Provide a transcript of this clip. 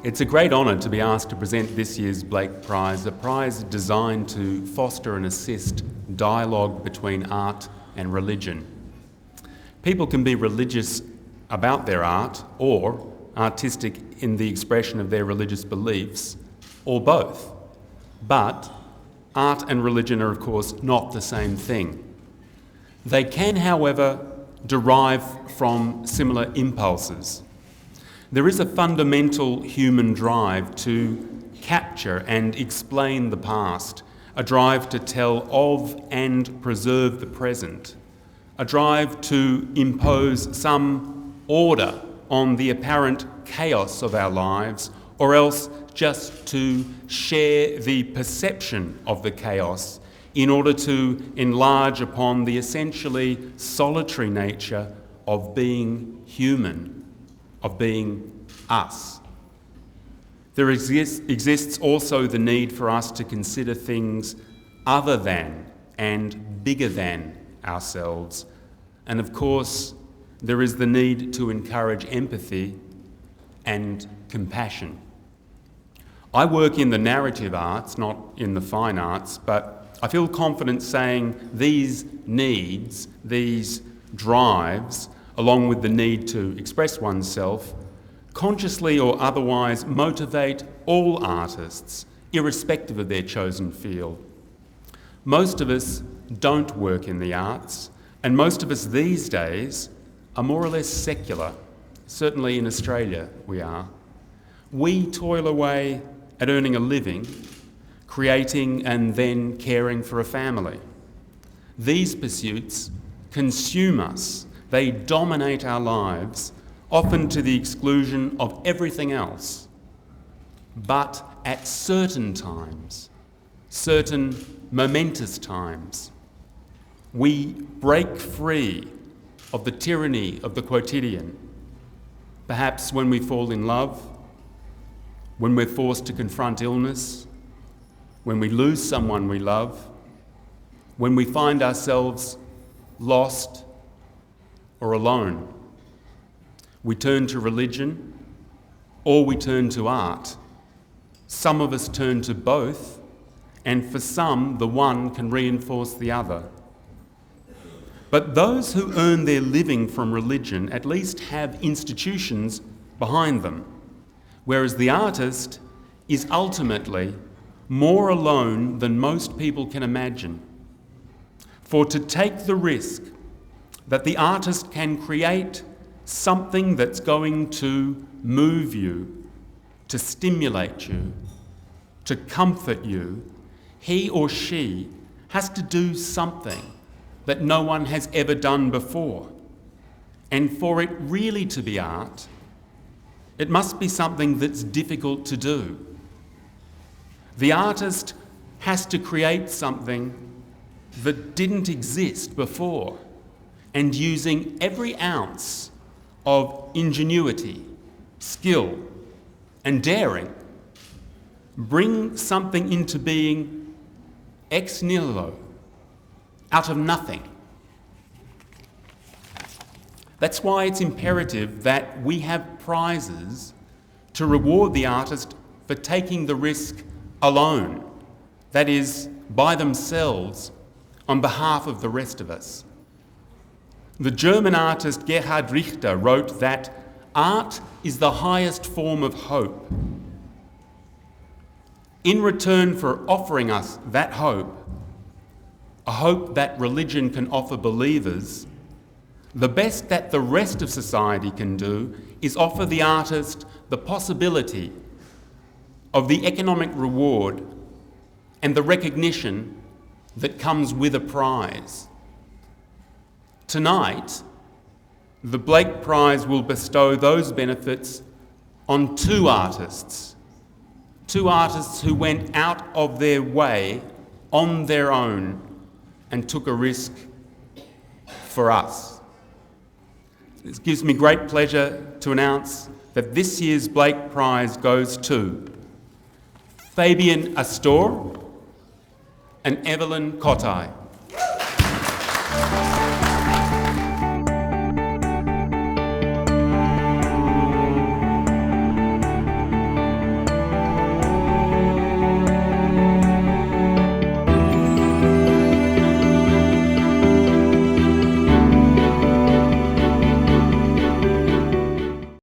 It's a great honour to be asked to present this year's Blake Prize, a prize designed to foster and assist dialogue between art and religion. People can be religious about their art or artistic in the expression of their religious beliefs, or both. But art and religion are, of course, not the same thing. They can, however, derive from similar impulses. There is a fundamental human drive to capture and explain the past, a drive to tell of and preserve the present, a drive to impose some order on the apparent chaos of our lives, or else just to share the perception of the chaos in order to enlarge upon the essentially solitary nature of being human, of being us. There exists also the need for us to consider things other than and bigger than ourselves. And of course, there is the need to encourage empathy and compassion. I work in the narrative arts, not in the fine arts, but I feel confident saying these needs, these drives, along with the need to express oneself, consciously or otherwise motivate all artists, irrespective of their chosen field. Most of us don't work in the arts, and most of us these days are more or less secular. Certainly in Australia we are. We toil away at earning a living, creating and then caring for a family. These pursuits consume us. They dominate our lives, often to the exclusion of everything else. But at certain times, certain momentous times, we break free of the tyranny of the quotidian. Perhaps when we fall in love, when we're forced to confront illness, when we lose someone we love, when we find ourselves lost or alone. We turn to religion or we turn to art. Some of us turn to both, and for some, the one can reinforce the other. But those who earn their living from religion at least have institutions behind them, whereas the artist is ultimately more alone than most people can imagine. For to take the risk that the artist can create something that's going to move you, to stimulate you, to comfort you, he or she has to do something that no one has ever done before. And for it really to be art, it must be something that's difficult to do. The artist has to create something that didn't exist before, and using every ounce of ingenuity, skill, and daring, bring something into being ex nihilo, out of nothing. That's why it's imperative that we have prizes to reward the artist for taking the risk alone, that is, by themselves, on behalf of the rest of us. The German artist Gerhard Richter wrote that art is the highest form of hope. In return for offering us that hope, a hope that religion can offer believers, the best that the rest of society can do is offer the artist the possibility of the economic reward and the recognition that comes with a prize. Tonight, the Blake Prize will bestow those benefits on two artists who went out of their way on their own and took a risk for us. It gives me great pleasure to announce that this year's Blake Prize goes to Fabian Astor and Evelyn Kotai.